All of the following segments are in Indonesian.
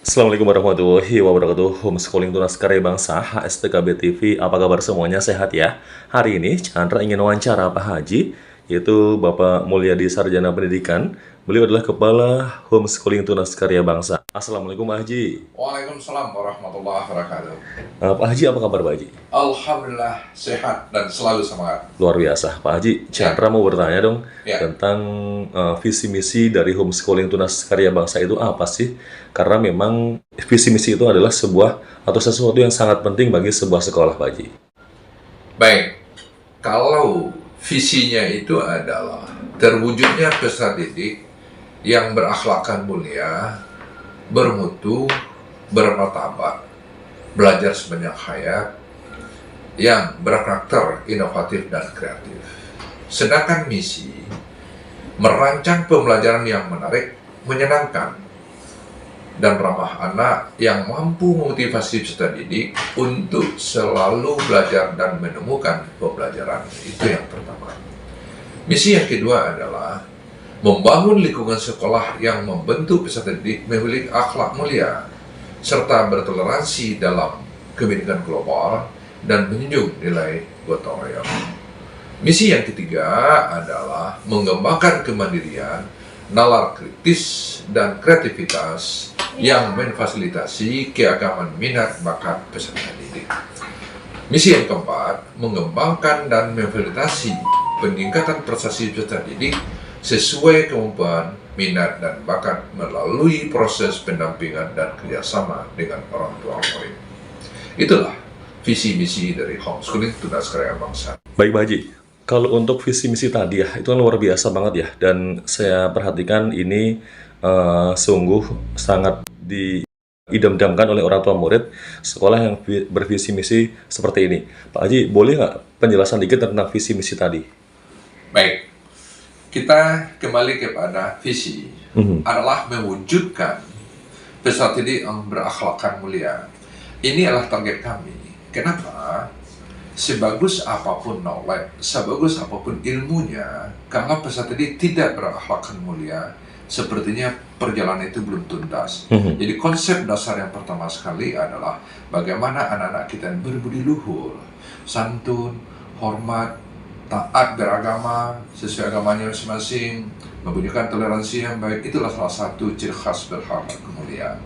Assalamualaikum warahmatullahi wabarakatuh. Homeschooling Tunas Karya Bangsa HSTKB TV. Apa kabar semuanya? Sehat ya? Hari ini Chandra ingin wawancara Pak Haji, yaitu Bapak Mulyadi Sarjana Pendidikan. Beliau adalah Kepala Homeschooling Tunas Karya Bangsa. Assalamualaikum Pak Haji. Waalaikumsalam warahmatullahi wabarakatuh. Pak Haji, apa kabar Pak Haji? Alhamdulillah sehat dan selalu semangat. Luar biasa. Pak Haji, Chandra mau bertanya dong tentang visi misi dari Homeschooling Tunas Karya Bangsa itu apa sih? Karena memang visi misi itu adalah sebuah atau sesuatu yang sangat penting bagi sebuah sekolah, Pak Haji. Baik, kalau visinya itu adalah terwujudnya peserta didik yang berakhlakkan mulia, bermutu, bermartabat, belajar sebanyak hayat, yang berkarakter inovatif dan kreatif. Sedangkan misi merancang pembelajaran yang menarik, menyenangkan, dan ramah anak yang mampu memotivasi peserta didik untuk selalu belajar dan menemukan pembelajaran. Itu yang pertama. Misi yang kedua adalah membangun lingkungan sekolah yang membentuk peserta didik memiliki akhlak mulia, serta bertoleransi dalam kebinekaan global dan menjunjung nilai gotong royong. Misi yang ketiga adalah mengembangkan kemandirian, nalar kritis, dan kreativitas yang memfasilitasi keagamaan minat bakat peserta didik. Misi yang keempat, mengembangkan dan memfasilitasi peningkatan prestasi peserta didik sesuai kemampuan, minat, dan bakat melalui proses pendampingan dan kerjasama dengan orang tua murid. Itulah visi misi dari Homeschooling Tunas Karya Bangsa. Baik, Pak Haji. Kalau untuk visi misi tadi ya, itu kan luar biasa banget ya. Dan saya perhatikan ini sungguh sangat diidam-idamkan oleh orang tua murid sekolah yang bervisi misi seperti ini. Pak Haji, boleh nggak penjelasan dikit tentang visi misi tadi? Baik, kita kembali kepada visi adalah mewujudkan peserta didik yang berakhlakkan mulia. Ini adalah target kami. Kenapa? Sebagus apapun knowledge, sebagus apapun ilmunya, kalau peserta didik tidak berakhlakkan mulia, sepertinya perjalanan itu belum tuntas. Jadi konsep dasar yang pertama sekali adalah bagaimana anak-anak kita berbudi luhur, santun, hormat, taat beragama, sesuai agamanya masing-masing, membunyikan toleransi yang baik. Itulah salah satu ciri khas berharkat kemuliaan.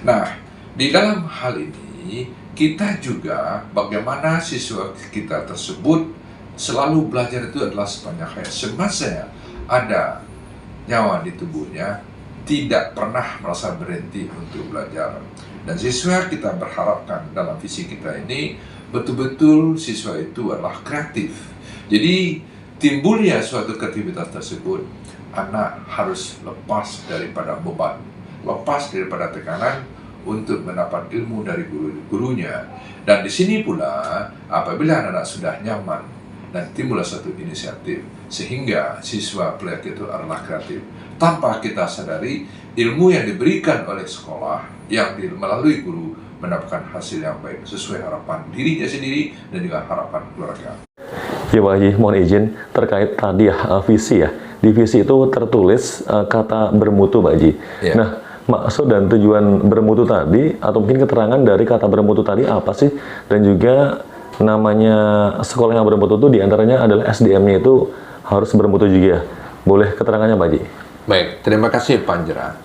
Nah, di dalam hal ini, kita juga bagaimana siswa kita tersebut selalu belajar itu adalah sepanjang hayat. Semasa ada nyawa di tubuhnya, tidak pernah merasa berhenti untuk belajar. Dan siswa kita berharapkan dalam visi kita ini, betul-betul siswa itu adalah kreatif. Jadi timbulnya suatu kreativitas tersebut, anak harus lepas daripada beban, lepas daripada tekanan untuk mendapat ilmu dari guru-gurunya. Dan di sini pula, apabila anak-anak sudah nyaman dan timbullah suatu inisiatif, sehingga siswa pelajar itu adalah kreatif. Tanpa kita sadari, ilmu yang diberikan oleh sekolah, yang melalui guru, mendapatkan hasil yang baik sesuai harapan dirinya sendiri dan juga harapan keluarga. Ya Pak Haji, mohon izin terkait tadi ya, visi ya. Di visi itu tertulis kata bermutu Pak Haji. Ya. Nah, maksud dan tujuan bermutu tadi, atau mungkin keterangan dari kata bermutu tadi apa sih? Dan juga namanya sekolah yang bermutu itu diantaranya adalah SDM-nya itu harus bermutu juga. Boleh keterangannya Pak Haji? Baik, terima kasih Panjera.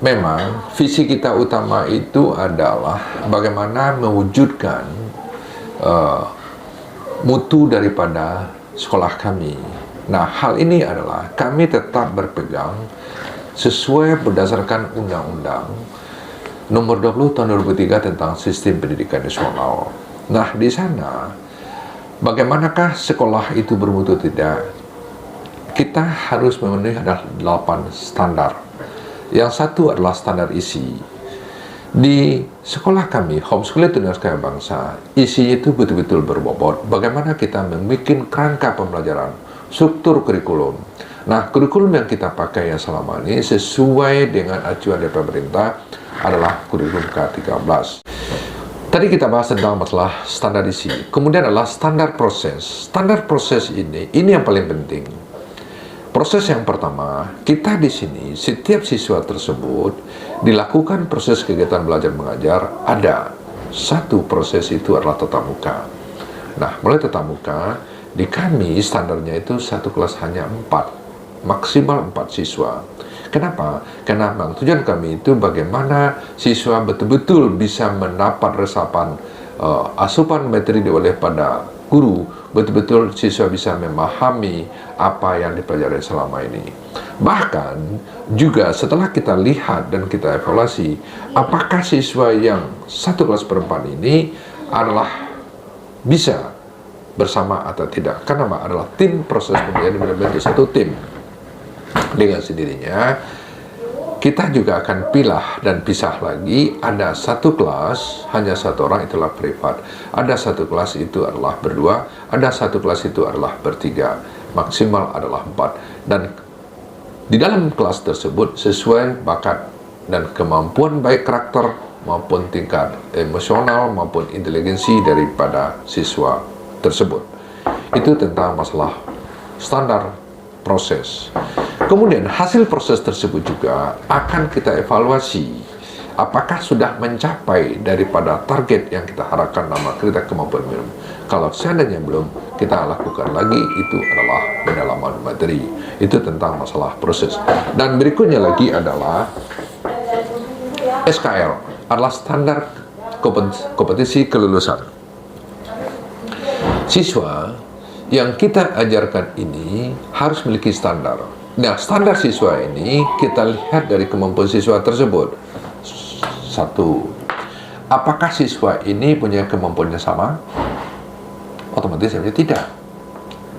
Memang visi kita utama itu adalah bagaimana mewujudkan mutu daripada sekolah kami. Nah, hal ini adalah kami tetap berpegang sesuai berdasarkan Undang-Undang Nomor 20 Tahun 2003 tentang Sistem Pendidikan Nasional. Nah, di sana bagaimanakah sekolah itu bermutu tidak? Kita harus memenuhi ada 8 standar. Yang satu adalah standar isi. Di sekolah kami, Homeschooling Tunas Karya Bangsa, isi itu betul-betul berbobot. Bagaimana kita membuat kerangka pembelajaran, struktur kurikulum. Nah, kurikulum yang kita pakai yang selama ini sesuai dengan acuan dari pemerintah adalah kurikulum K13. Tadi kita bahas tentang masalah standar isi. Kemudian adalah standar proses. Standar proses ini yang paling penting. Proses yang pertama, kita di sini setiap siswa tersebut dilakukan proses kegiatan belajar mengajar, ada satu proses itu adalah tatap muka. Nah, mulai tatap muka, di kami standarnya itu satu kelas hanya 4, maksimal 4 siswa. Kenapa? Karena memang tujuan kami itu bagaimana siswa betul-betul bisa mendapat resapan asupan materi oleh pada guru, betul-betul siswa bisa memahami apa yang dipelajari selama ini. Bahkan juga setelah kita lihat dan kita evaluasi, apakah siswa yang satu kelas per 4 ini adalah bisa bersama atau tidak. Karena adalah tim proses pembelajaran benar-benar satu tim. Dengan sendirinya kita juga akan pilah dan pisah lagi. Ada satu kelas hanya satu orang, itulah privat. Ada satu kelas itu adalah berdua, ada satu kelas itu adalah bertiga, maksimal adalah 4. Dan di dalam kelas tersebut sesuai bakat dan kemampuan baik karakter maupun tingkat emosional maupun inteligensi daripada siswa tersebut. Itu tentang masalah standar proses. Kemudian hasil proses tersebut juga akan kita evaluasi apakah sudah mencapai daripada target yang kita harapkan nama kita kemampuan minimum. Kalau seandainya belum, kita lakukan lagi, itu adalah pendalaman materi. Itu tentang masalah proses. Dan berikutnya lagi adalah SKL, adalah standar kompetisi kelulusan. Siswa yang kita ajarkan ini harus memiliki standar. Nah, standar siswa ini kita lihat dari kemampuan siswa tersebut. Satu, apakah siswa ini punya kemampuannya sama? Otomatis saja tidak.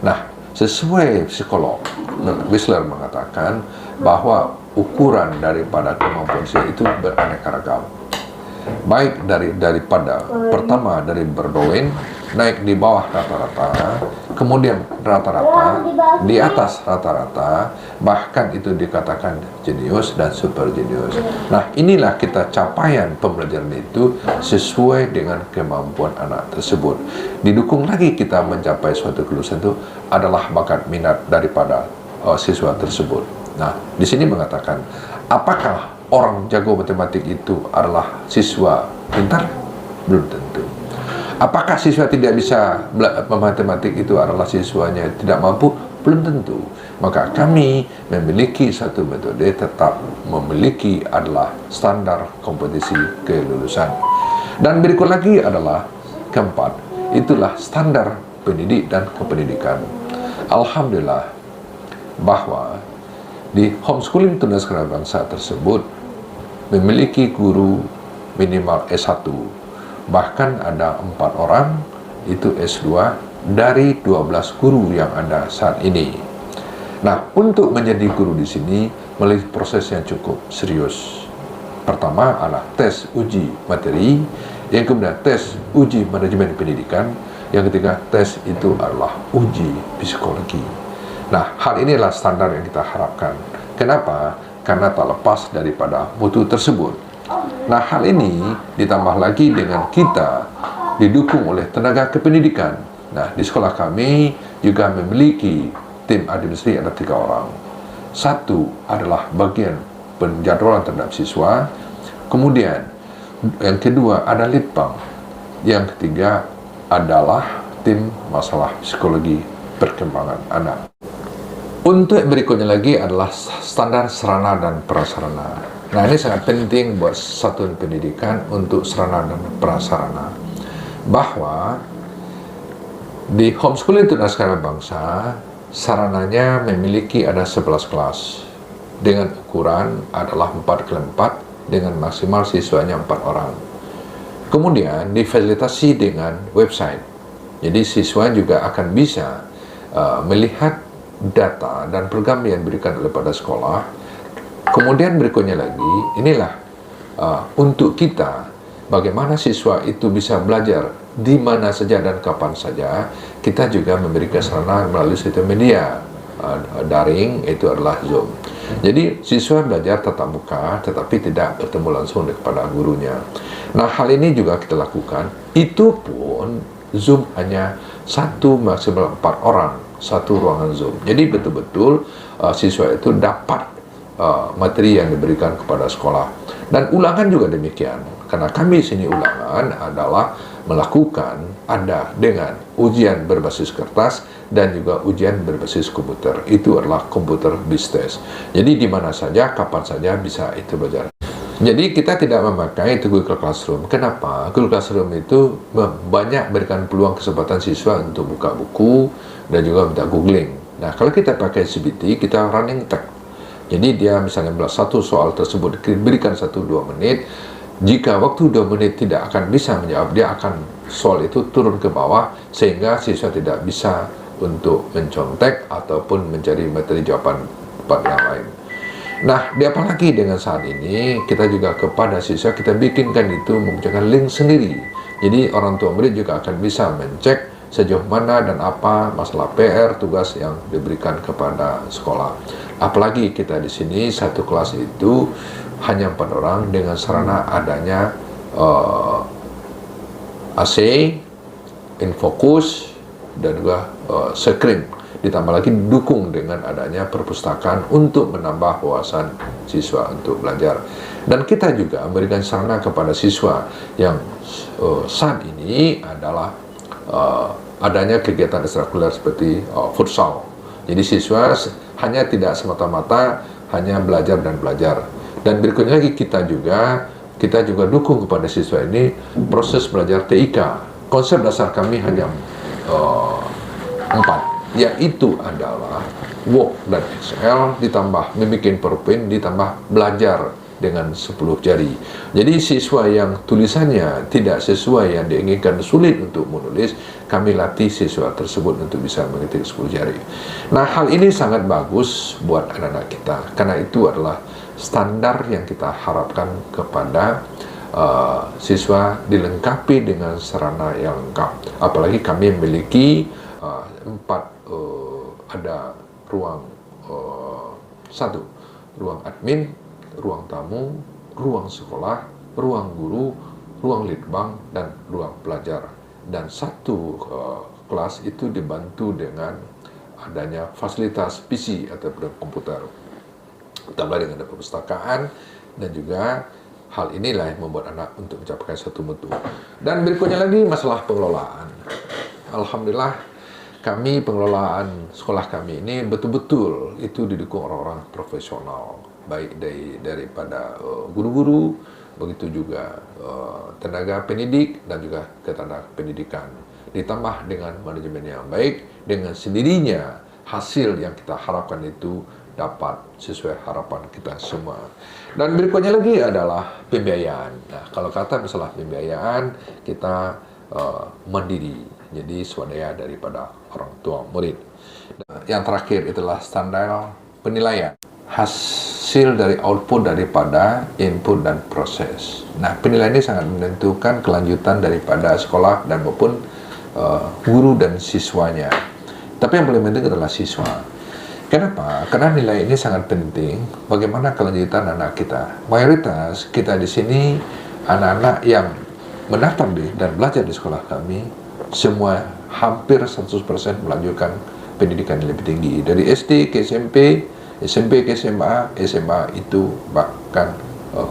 Nah, sesuai psikolog, Wissler mengatakan bahwa ukuran daripada kemampuan siswa itu beraneka ragam. Baik daripada pertama dari berdoin, naik di bawah rata-rata, kemudian rata-rata, di atas rata-rata, bahkan itu dikatakan jenius dan super jenius. Nah, inilah kita capaian pembelajaran itu sesuai dengan kemampuan anak tersebut. Didukung lagi kita mencapai suatu kelulusan itu adalah bakat minat daripada siswa tersebut. Nah, di sini mengatakan, apakah orang jago matematik itu adalah siswa pintar? Belum tentu. Apakah siswa tidak bisa matematik itu adalah siswanya tidak mampu? Belum tentu. Maka kami memiliki satu metode, tetap memiliki adalah standar kompetisi kelulusan. Dan berikut lagi adalah keempat, itulah standar pendidik dan kependidikan. Alhamdulillah bahwa di homeschooling tunanetra bangsa tersebut memiliki guru minimal S1, bahkan ada 4 orang itu S2 dari 12 guru yang ada saat ini. Nah, untuk menjadi guru di sini melalui proses yang cukup serius. Pertama adalah tes uji materi, yang kemudian tes uji manajemen pendidikan, yang ketiga tes itu adalah uji psikologi. Nah, hal inilah standar yang kita harapkan. Kenapa? Karena tak lepas daripada mutu tersebut. Nah, hal ini ditambah lagi dengan kita didukung oleh tenaga kependidikan. Nah, di sekolah kami juga memiliki tim administrasi, ada 3 orang. Satu adalah bagian penjadwalan terhadap siswa. Kemudian yang kedua ada litbang. Yang ketiga adalah tim masalah psikologi perkembangan anak. Untuk berikutnya lagi adalah standar sarana dan prasarana. Nah, ini sangat penting buat satuan pendidikan untuk sarana dan prasarana. Bahwa di homeschooling tunanetra bangsa, sarananya memiliki ada 11 kelas dengan ukuran adalah 4x4 dengan maksimal siswanya 4 orang. Kemudian difasilitasi dengan website. Jadi siswa juga akan bisa melihat data dan program yang diberikan oleh pada sekolah. Kemudian berikutnya lagi, inilah untuk kita bagaimana siswa itu bisa belajar di mana saja dan kapan saja. Kita juga memberikan sarana melalui sistem media daring, itu adalah Zoom. Jadi siswa belajar tatap muka tetapi tidak bertemu langsung kepada gurunya. Nah, hal ini juga kita lakukan. Itu pun Zoom hanya 1 maksimal 4 orang. satu ruangan Zoom. Jadi betul-betul siswa itu dapat materi yang diberikan kepada sekolah. Dan ulangan juga demikian. Karena kami sini ulangan adalah melakukan dengan ujian berbasis kertas dan juga ujian berbasis komputer. Itu adalah komputer based test. Jadi di mana saja, kapan saja bisa itu belajar. Jadi kita tidak memakai itu Google Classroom. Kenapa? Google Classroom itu banyak berikan peluang kesempatan siswa untuk buka buku dan juga minta googling. Nah, kalau kita pakai CBT, kita running tag. Jadi dia misalnya satu soal tersebut diberikan 1-2 menit. Jika waktu 2 menit tidak akan bisa menjawab, dia akan soal itu turun ke bawah sehingga siswa tidak bisa untuk mencontek ataupun mencari materi jawaban tempat yang lain. Nah, apalagi dengan saat ini, kita juga kepada siswa, kita bikinkan itu menggunakan link sendiri. Jadi, orang tua murid juga akan bisa mencek sejauh mana dan apa masalah PR, tugas yang diberikan kepada sekolah. Apalagi kita di sini, satu kelas itu hanya 4 orang dengan sarana adanya AC, InFocus, dan juga screen. Ditambah lagi didukung dengan adanya perpustakaan untuk menambah wawasan siswa untuk belajar. Dan kita juga memberikan sarana kepada siswa yang saat ini adalah adanya kegiatan ekstrakurikuler seperti futsal. Jadi siswa hanya tidak semata-mata hanya belajar dan belajar. Dan berikutnya lagi kita juga dukung kepada siswa ini proses belajar TIK. Konsep dasar kami hanya 4. Yaitu adalah Word dan Excel ditambah membuat PowerPoint ditambah belajar dengan 10 jari. Jadi siswa yang tulisannya tidak sesuai yang diinginkan, sulit untuk menulis, kami latih siswa tersebut untuk bisa mengetik 10 jari. Nah, hal ini sangat bagus buat anak-anak kita karena itu adalah standar yang kita harapkan kepada siswa, dilengkapi dengan sarana yang lengkap. Apalagi kami memiliki 4 ada ruang 1 ruang admin, ruang tamu, ruang sekolah, ruang guru, ruang litbang, dan ruang pelajar. Dan satu kelas itu dibantu dengan adanya fasilitas PC atau komputer, tambah dengan ada perpustakaan, dan juga hal inilah yang membuat anak untuk mencapai satu mutu. Dan berikutnya lagi masalah pengelolaan. Alhamdulillah kami pengelolaan sekolah kami ini betul-betul itu didukung orang-orang profesional, baik daripada guru-guru, begitu juga tenaga pendidik dan juga tenaga pendidikan. Ditambah dengan manajemen yang baik, dengan sendirinya hasil yang kita harapkan itu dapat sesuai harapan kita semua. Dan berikutnya lagi adalah pembiayaan. Nah, kalau kata masalah pembiayaan, kita mandiri, jadi swadaya daripada orang tua murid. Yang terakhir itulah standar penilaian, hasil dari output daripada input dan proses. Nah, penilaian ini sangat menentukan kelanjutan daripada sekolah dan maupun guru dan siswanya. Tapi yang paling penting adalah siswa. Kenapa? Karena nilai ini sangat penting bagaimana kelanjutan anak kita. Mayoritas kita di sini anak-anak yang mendaftar dan belajar di sekolah kami, semua hampir 100% melanjutkan pendidikan yang lebih tinggi. Dari SD ke SMP, SMP ke SMA, SMA itu bahkan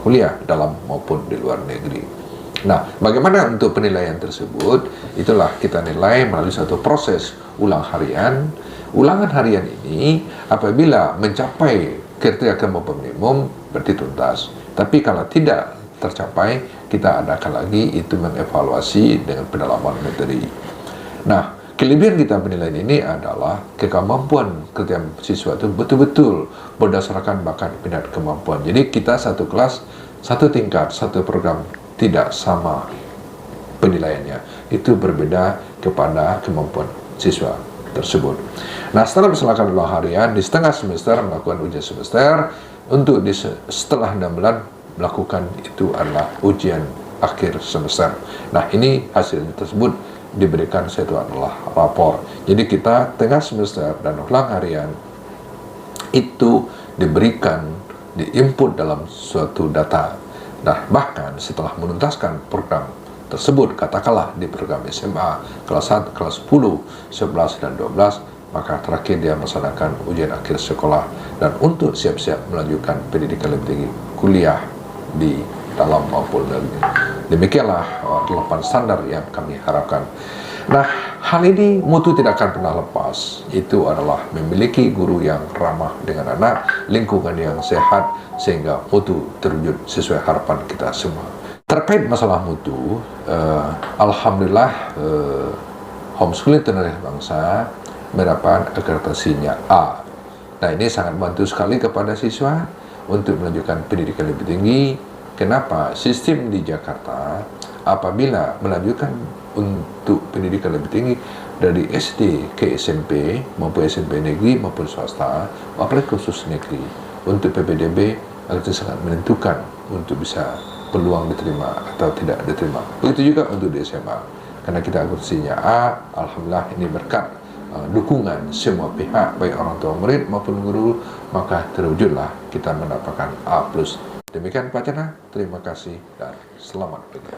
kuliah dalam maupun di luar negeri. Nah, bagaimana untuk penilaian tersebut? Itulah kita nilai melalui satu proses ulang harian. Ulangan harian ini apabila mencapai kriteria kemampuan minimum berarti tuntas. Tapi kalau tidak tercapai, kita adakan lagi itu mengevaluasi dengan pendalaman materi. Nah, kelebihan kita penilaian ini adalah kemampuan kerja siswa itu betul-betul berdasarkan bakat minat kemampuan. Jadi kita satu kelas, satu tingkat, satu program tidak sama penilaiannya. Itu berbeda kepada kemampuan siswa tersebut. Nah, setelah melaksanakan ulang harian di setengah semester melakukan ujian semester, untuk setelah 6 bulan melakukan itu adalah ujian akhir semester. Nah, ini hasil tersebut diberikan satu adalah rapor. Jadi kita tengah semester dan ulang harian itu diberikan diinput dalam suatu data. Nah, bahkan setelah menuntaskan program tersebut, katakanlah di program SMA kelas 1, kelas 10, 11, dan 12, maka terakhir dia melaksanakan ujian akhir sekolah dan untuk siap-siap melanjutkan pendidikan lebih tinggi, kuliah di dalam maupun luar negeri. Demikianlah 8 standar yang kami harapkan. Nah, hal ini mutu tidak akan pernah lepas. Itu adalah memiliki guru yang ramah dengan anak, lingkungan yang sehat, sehingga mutu terwujud sesuai harapan kita semua. Terkait masalah mutu, alhamdulillah homeschooling tunanetra bangsa mendapat akreditasinya A. Nah, ini sangat membantu sekali kepada siswa untuk melanjutkan pendidikan lebih tinggi. Kenapa? Sistem di Jakarta apabila melanjutkan untuk pendidikan lebih tinggi dari SD ke SMP maupun SMP negeri maupun swasta, apalagi khusus negeri, untuk PPDB itu sangat menentukan untuk bisa peluang diterima atau tidak diterima. Begitu juga untuk di SMA. Karena kita akreditasinya A, alhamdulillah ini berkat dukungan semua pihak, baik orang tua murid maupun guru, maka terwujudlah kita mendapatkan A+. Demikian Pak Chandra, terima kasih dan selamat pagi.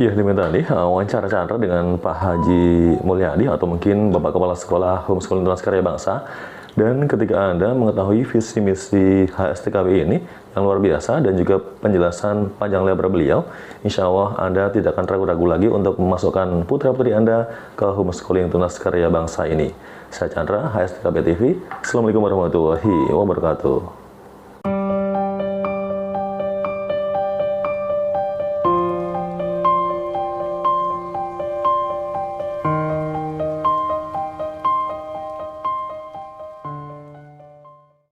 Ya, demikian tadi wawancara Chandra dengan Pak Haji Mulyadi atau mungkin Bapak Kepala Sekolah Homeschooling Tunas Karya Bangsa. Dan ketika Anda mengetahui visi misi HSTKB ini yang luar biasa dan juga penjelasan panjang lebar beliau, insya Allah Anda tidak akan ragu-ragu lagi untuk memasukkan putra-putri Anda ke Homeschooling Tunas Karya Bangsa ini. Saya Chandra, HSTKB TV. Assalamualaikum warahmatullahi wabarakatuh.